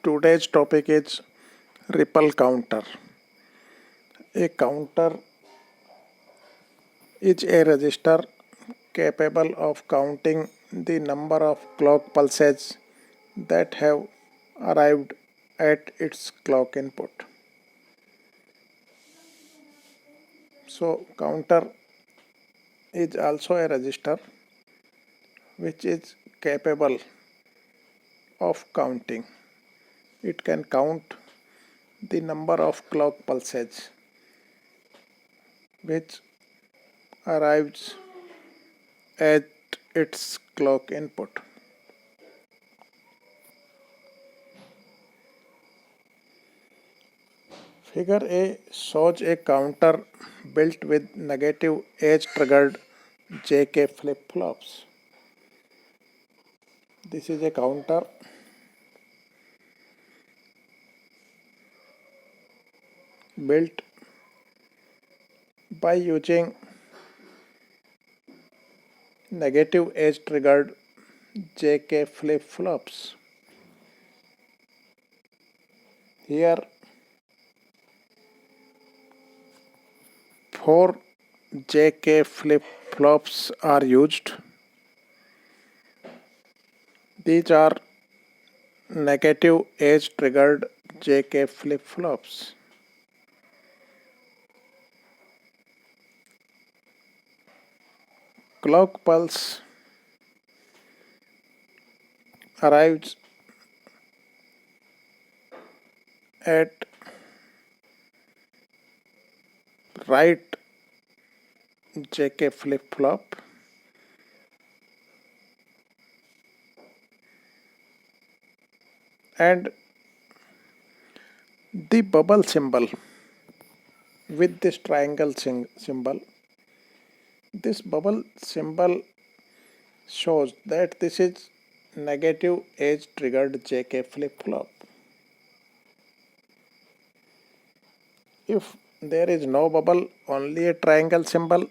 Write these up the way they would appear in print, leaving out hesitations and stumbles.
Today's topic is ripple counter. A counter is a register capable of counting the number of clock pulses that have arrived at its clock input. So counter is also a register which is capable of counting. It can count the number of clock pulses which arrives at its clock input. Figure A shows a counter built with negative age-triggered JK flip-flops. This is a counter built by using negative age-triggered JK flip-flops. Here 4 JK flip-flops are used. These are negative age-triggered JK flip-flops. Clock pulse arrives at right JK flip-flop and the bubble symbol with this triangle symbol. This bubble symbol shows that this is negative age triggered JK flip-flop. If there is no bubble, only a triangle symbol,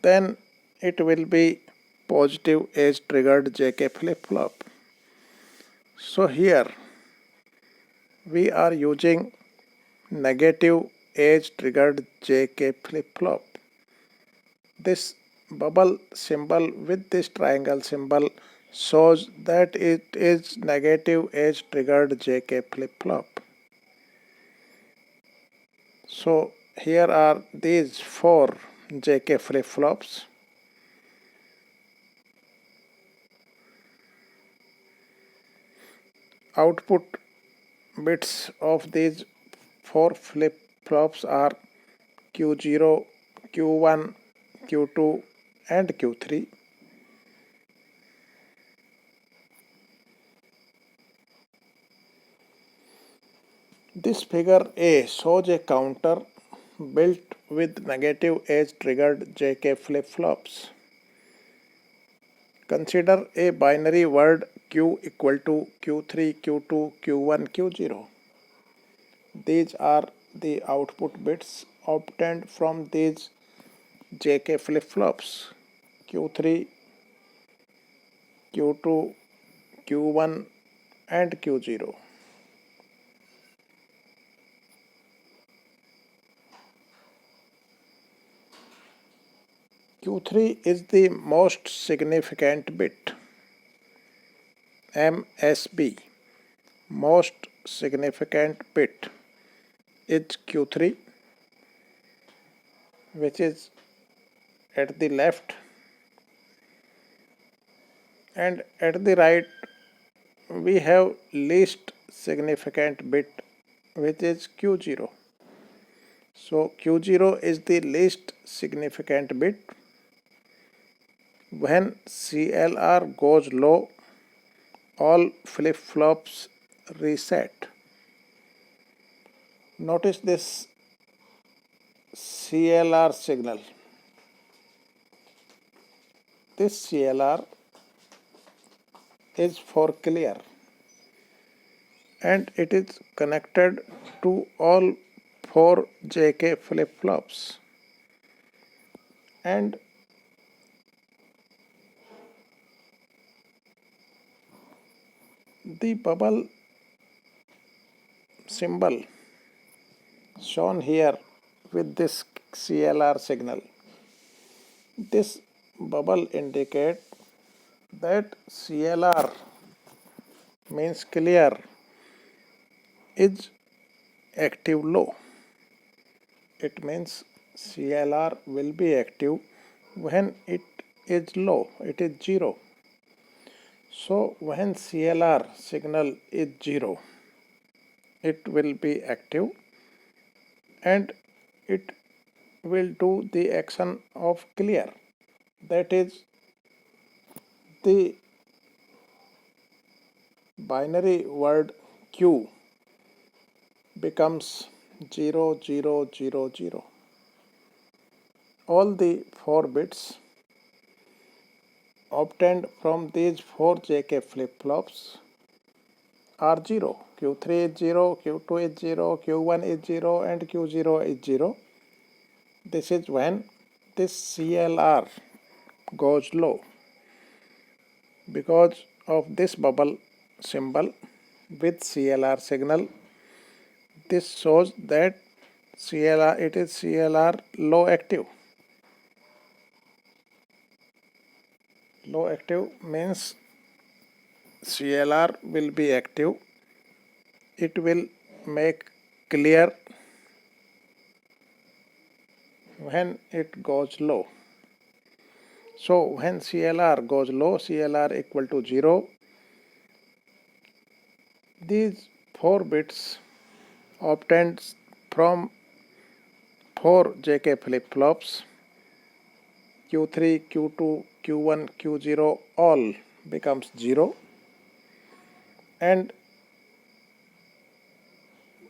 then it will be positive age triggered JK flip-flop. So here we are using negative age triggered JK flip-flop. This bubble symbol with this triangle symbol shows that it is negative age triggered JK flip-flop. So here are these 4 JK flip-flops. Output bits of these 4 flip-flops are Q0, Q1, Q2 and Q3. This figure A shows a counter built with negative age triggered JK flip-flops. Consider a binary word Q equal to Q3, Q2, Q1, Q0. These are the output bits obtained from these JK flip-flops Q3, Q2, Q1 and Q0. Q3 is the most significant bit. MSB, most significant bit, is Q3, which is at the left, and at the right we have least significant bit, which is Q0. So Q0 is the least significant bit. When CLR goes low, all flip-flops reset. Notice this CLR signal. This CLR is for clear and it is connected to all 4 JK flip-flops, and the bubble symbol shown here with this CLR signal. This bubble indicates that CLR means clear is active low. It means CLR will be active when it is low, it is 0. So when CLR signal is 0, it will be active and it will do the action of clear. That is, the binary word Q becomes 0, 0, 0, 0. All the 4 bits obtained from these 4 JK flip-flops are 0. Q3 is 0, Q2 is 0, Q1 is 0 and Q0 is 0. This is when this CLR goes low. Because of this bubble symbol with CLR signal, this shows that it is CLR low active. Low active means CLR will be active. It will make clear when it goes low. So when CLR goes low, CLR equal to 0, these 4 bits obtained from 4 JK flip-flops, Q3, Q2, Q1, Q0 all becomes 0, and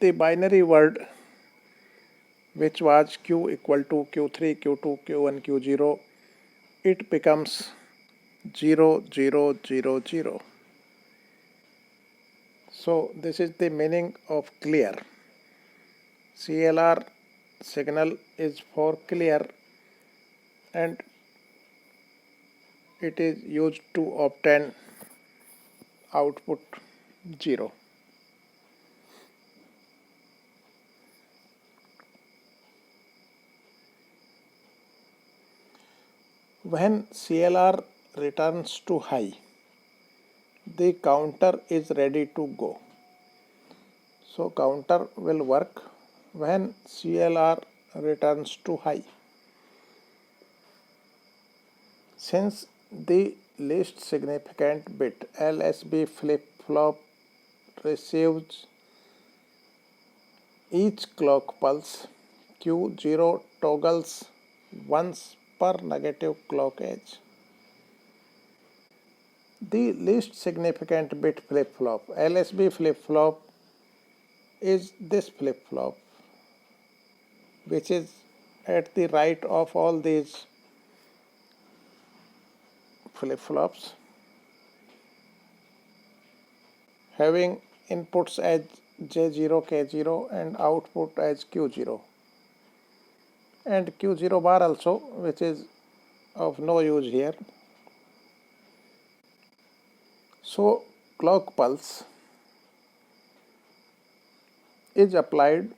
the binary word which was Q equal to Q3, Q2, Q1, Q0, it becomes 0, 0, 0, 0. So this is the meaning of clear. CLR signal is for clear and it is used to obtain output 0. When CLR returns to high, the counter is ready to go. So counter will work when CLR returns to high. Since the least significant bit LSB flip-flop receives each clock pulse, Q0 toggles once per negative clock edge. The least significant bit flip-flop, LSB flip-flop, is this flip-flop, which is at the right of all these flip-flops, having inputs as J0, K0 and output as Q0, and Q0 bar also, which is of no use here. So clock pulse is applied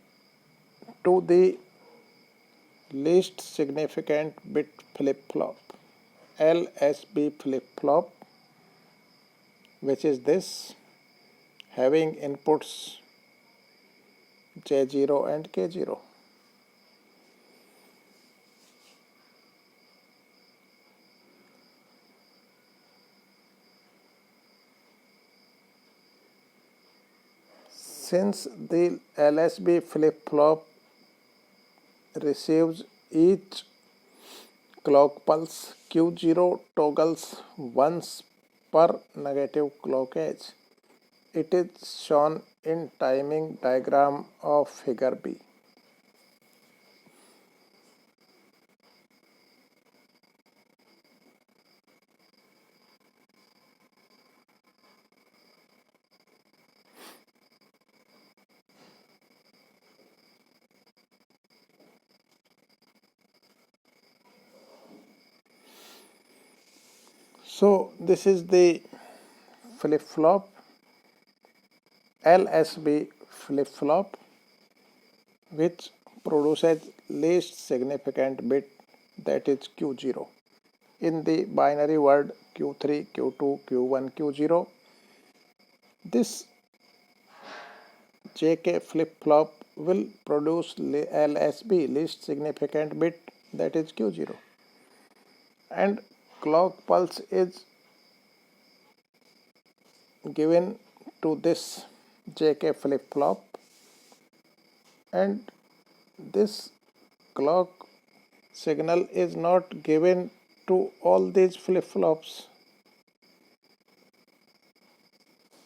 to the least significant bit flip-flop, LSB flip-flop, which is this, having inputs J0 and K0. Since the LSB flip-flop receives each clock pulse, Q0 toggles once per negative clock edge. It is shown in timing diagram of figure B. So this is the flip-flop, LSB flip-flop which produces least significant bit, that is Q0. In the binary word Q3, Q2, Q1, Q0, this JK flip-flop will produce LSB, least significant bit, that is Q0. And clock pulse is given to this JK flip-flop, and this clock signal is not given to all these flip-flops.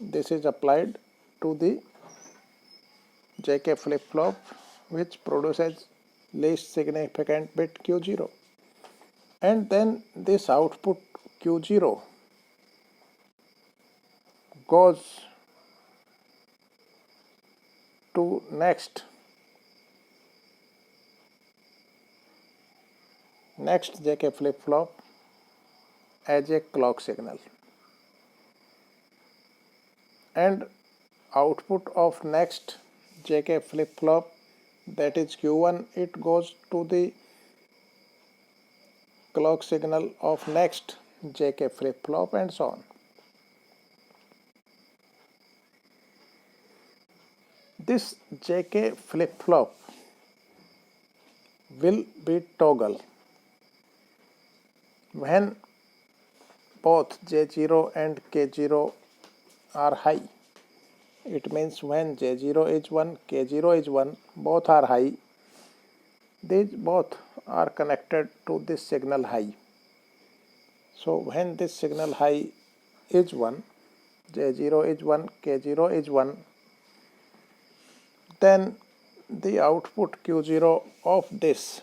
This is applied to the JK flip-flop which produces least significant bit Q0, and then this output Q0 goes to next JK flip-flop as a clock signal, and output of next JK flip-flop, that is Q1, it goes to the clock signal of next JK flip-flop, and so on. This JK flip-flop will be toggle when both J0 and K0 are high. It means when J0 is 1, K0 is 1, both are high. These both are connected to this signal high. So when this signal high is 1, J0 is 1, K0 is 1, then the output Q0 of this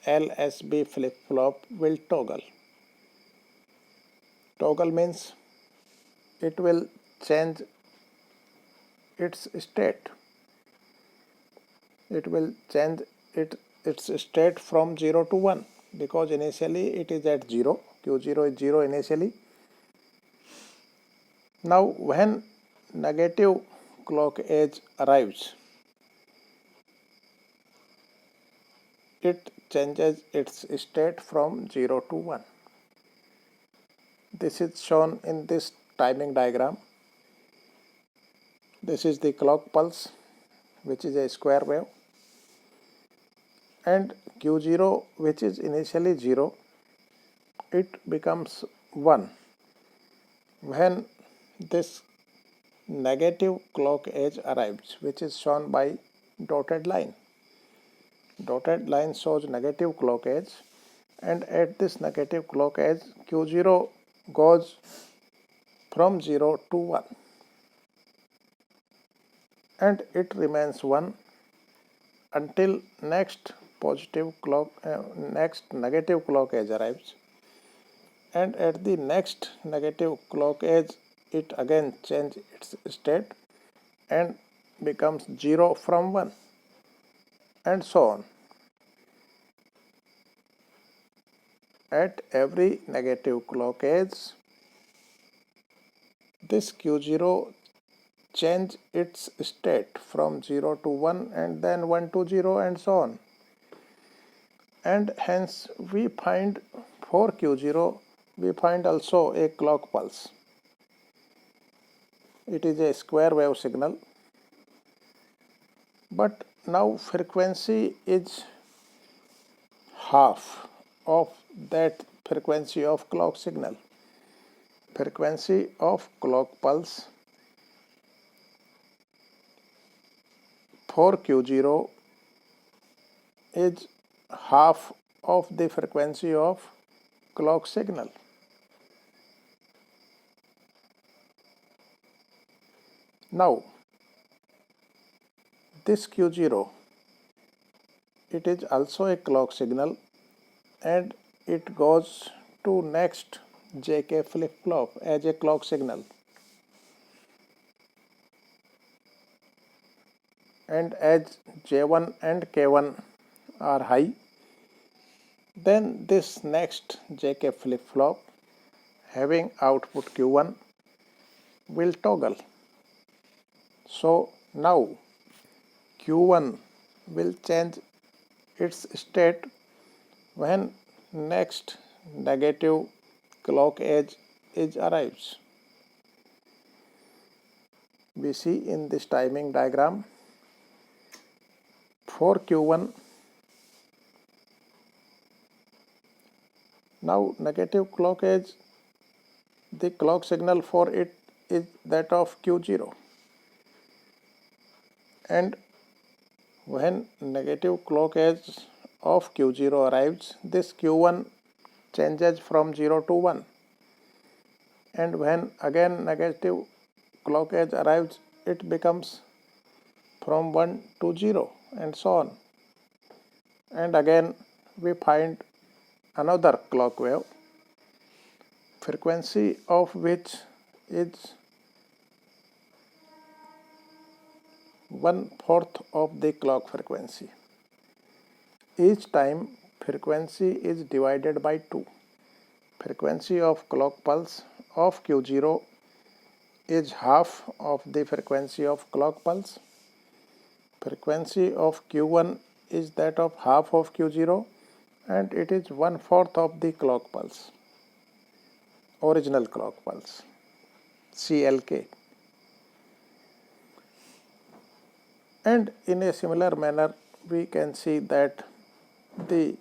LSB flip-flop will toggle. Toggle means it will change its state. It will change its state from 0 to 1, because initially it is at 0. Q0 is 0 initially. Now when negative clock edge arrives, it changes its state from 0 to 1. This is shown in this timing diagram. This is the clock pulse, which is a square wave, and Q0, which is initially 0, it becomes 1 when this negative clock edge arrives, which is shown by dotted line. Dotted line shows negative clock edge, and at this negative clock edge Q0 goes from 0 to 1, and it remains 1 until next negative clock edge arrives, and at the next negative clock edge it again changes its state and becomes 0 from 1, and so on. At every negative clock edge, this Q0 change its state from 0 to 1 and then 1 to 0, and so on. And hence we find for Q0, we find also a clock pulse. It is a square wave signal, but now frequency is half of that frequency of clock signal. Frequency of clock pulse for Q0 is half of the frequency of clock signal. Now this Q0, it is also a clock signal, and it goes to next JK flip-flop as a clock signal, and as J1 and K1 are high, then this next JK flip-flop having output Q1 will toggle. So now Q1 will change its state when next negative clock edge arrives. We see in this timing diagram for Q1. Now negative clock edge, the clock signal for it is that of Q0, and when negative clock edge of Q0 arrives, this Q1 changes from 0 to 1, and when again negative clock edge arrives, it becomes from 1 to 0 and so on. And again we find another clock wave, frequency of which is 1/4 of the clock frequency. Each time frequency is divided by 2. Frequency of clock pulse of Q0 is half of the frequency of clock pulse. Frequency of Q1 is that of half of Q0, and it is 1/4 of the clock pulse, original clock pulse, CLK. And in a similar manner, we can see that the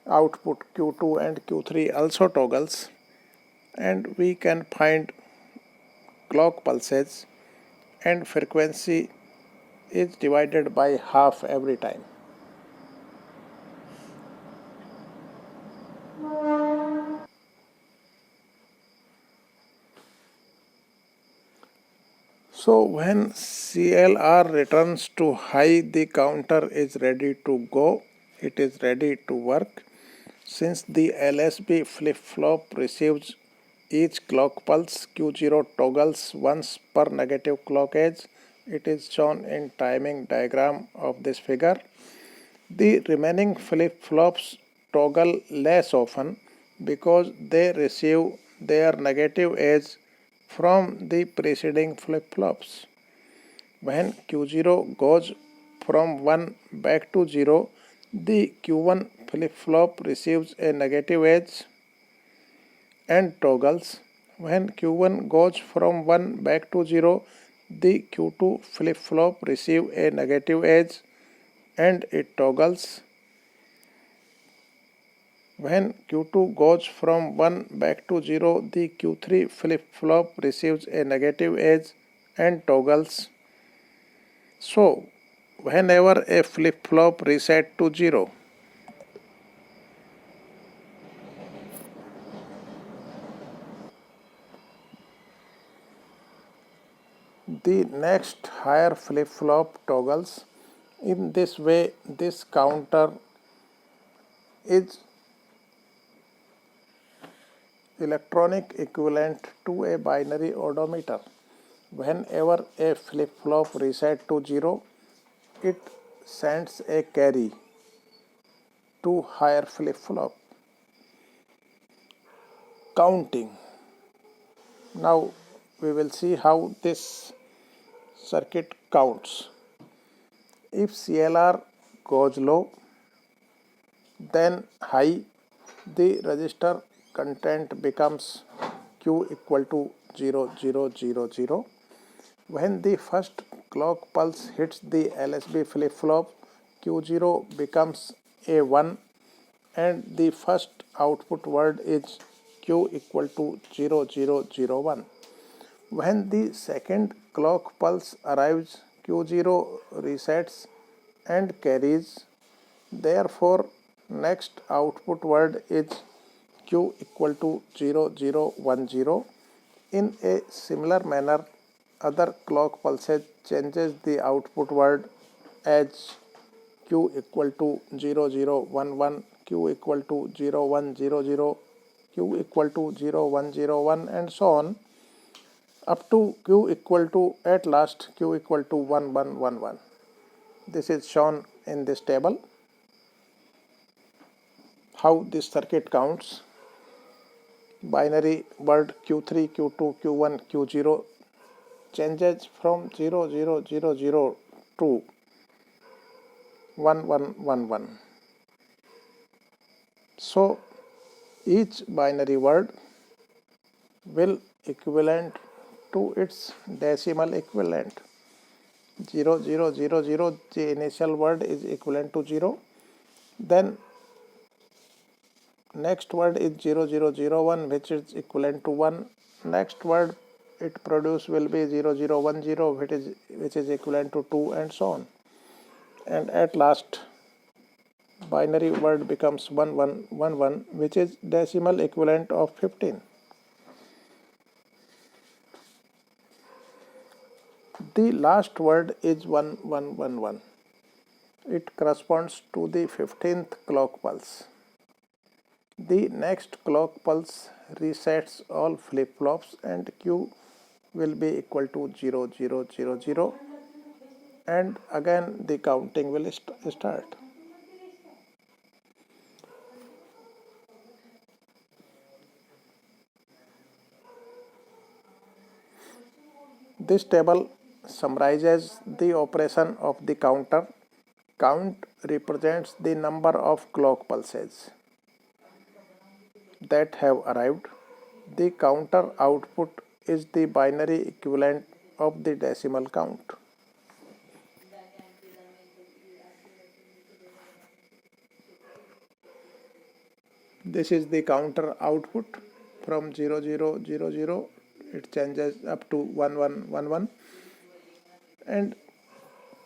output Q2 and Q3 also toggles, and we can find clock pulses and frequency is divided by half every time. So when CLR returns to high, the counter is ready to go. It is ready to work. Since the LSB flip-flop receives each clock pulse, Q0 toggles once per negative clock edge. It is shown in timing diagram of this figure. The remaining flip-flops toggle less often because they receive their negative edge from the preceding flip-flops. When Q0 goes from 1 back to 0, the Q1 flip-flop receives a negative edge and toggles. When Q1 goes from 1 back to 0, the Q2 flip-flop receives a negative edge and it toggles. When Q2 goes from 1 back to 0, the Q3 flip-flop receives a negative edge and toggles. So, whenever a flip-flop reset to 0, the next higher flip-flop toggles. In this way, this counter is electronic equivalent to a binary odometer. Whenever a flip-flop resets to 0, it sends a carry to higher flip-flop. Counting. Now we will see how this circuit counts. If CLR goes low, then high, the register content becomes Q equal to 0, 0, 0, 0. When the first clock pulse hits the LSB flip-flop, Q0 becomes a 1 and the first output word is Q equal to 0, 0, 0, 1. When the second clock pulse arrives, Q0 resets and carries. Therefore, next output word is Q equal to 0, 0, 1, 0. In a similar manner, other clock pulses changes the output word as Q equal to 0, 0, 1, 1, Q equal to 0, 1, 0, 0, Q equal to 0, 1, 0, 1, and so on, up to Q equal to, at last, Q equal to 1, 1, 1, 1. This is shown in this table, how this circuit counts. Binary word Q3, Q2, Q1, Q0 changes from 0, 0, 0, 0 to 1111. So each binary word will equivalent to its decimal equivalent. 0000, the initial word is equivalent to 0. Then next word is 0001, which is equivalent to 1. Next word it produce will be 0010, which is equivalent to 2, and so on. And at last binary word becomes 1111, which is decimal equivalent of 15. The last word is 1111. It corresponds to the 15th clock pulse. The next clock pulse resets all flip-flops and Q will be equal to 0000, and again the counting will start. This table summarizes the operation of the counter. Count represents the number of clock pulses that have arrived. The counter output is the binary equivalent of the decimal count. This is the counter output from 0000. It changes up to 1111, and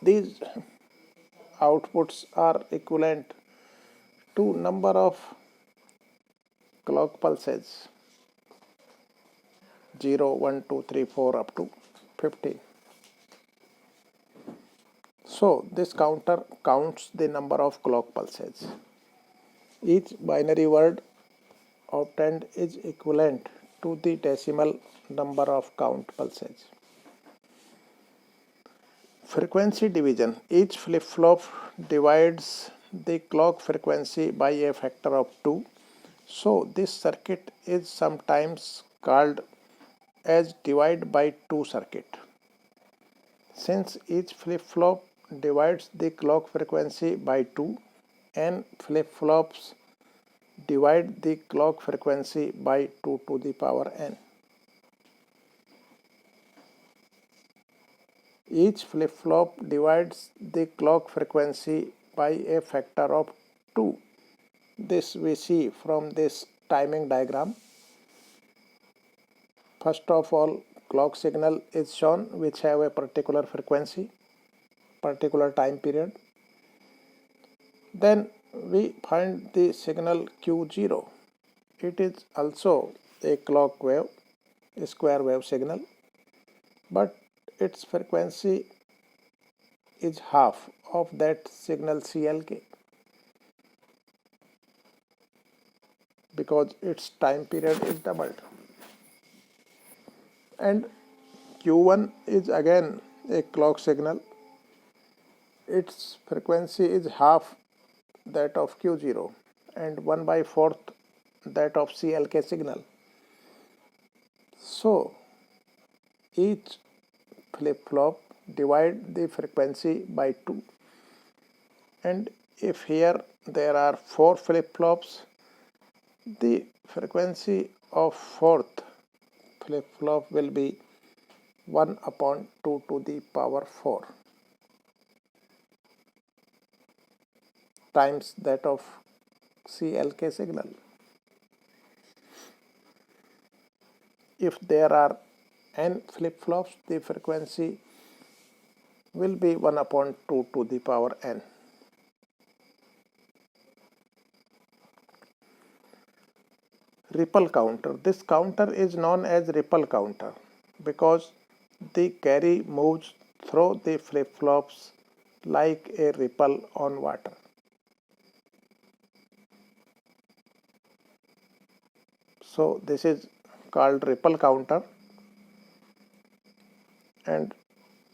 these outputs are equivalent to number of clock pulses 0, 1, 2, 3, 4 up to 50. So this counter counts the number of clock pulses. Each binary word obtained is equivalent to the decimal number of count pulses. Frequency division. Each flip-flop divides the clock frequency by a factor of 2. So this circuit is sometimes called as divide by 2 circuit. Since each flip-flop divides the clock frequency by 2, n flip-flops divide the clock frequency by 2 to the power n. Each flip-flop divides the clock frequency by a factor of 2. This we see from this timing diagram. First of all, clock signal is shown which have a particular frequency, particular time period. Then we find the signal Q0. It is also a clock wave, a square wave signal, but its frequency is half of that signal CLK because its time period is doubled. And Q1 is again a clock signal. Its frequency is half that of Q0 and 1/4 that of CLK signal. So each flip-flop divide the frequency by 2, and if here there are 4 flip-flops, the frequency of 4th flip-flop will be 1/2 to the power 4 times that of CLK signal. If there are n flip-flops, the frequency will be 1/2 to the power n. Ripple counter. This counter is known as ripple counter because the carry moves through the flip-flops like a ripple on water. So this is called ripple counter, and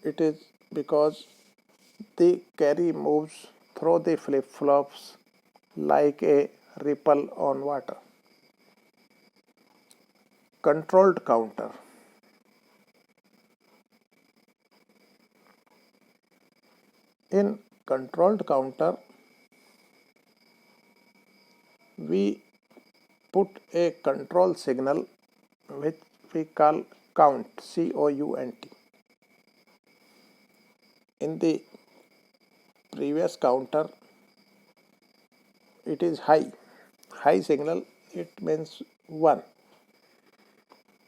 it is because the carry moves through the flip-flops like a ripple on water. Controlled counter. In controlled counter, we put a control signal which we call count, C-O-U-N-T. In the previous counter, it is high signal, it means 1.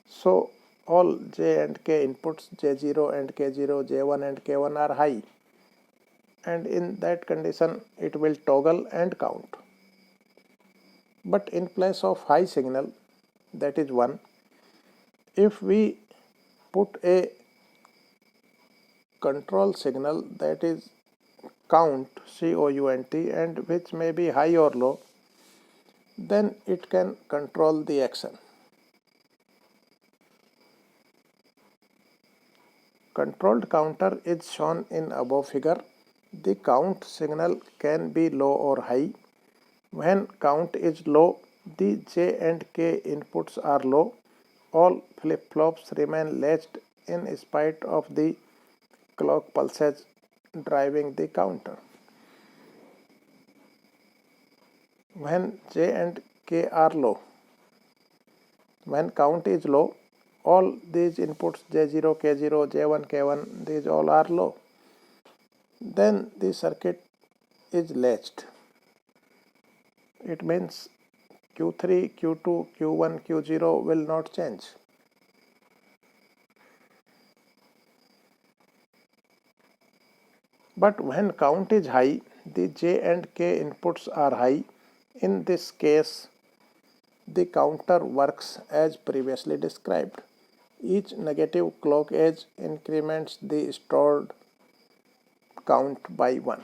So all J and K inputs, J0 and K0, J1 and K1 are high, and in that condition it will toggle and count. But in place of high signal, that is 1, if we put a control signal that is count, C-O-U-N-T, and which may be high or low, then it can control the action. Controlled counter is shown in above figure. The count signal can be low or high. When count is low, the J and K inputs are low. All flip-flops remain latched in spite of the clock pulses driving the counter. When J and K are low, when count is low, all these inputs J0, K0, J1, K1, these all are low. Then the circuit is latched. It means Q3, Q2, Q1, Q0 will not change. But when count is high, the J and K inputs are high. In this case, the counter works as previously described. Each negative clock edge increments the stored count by 1.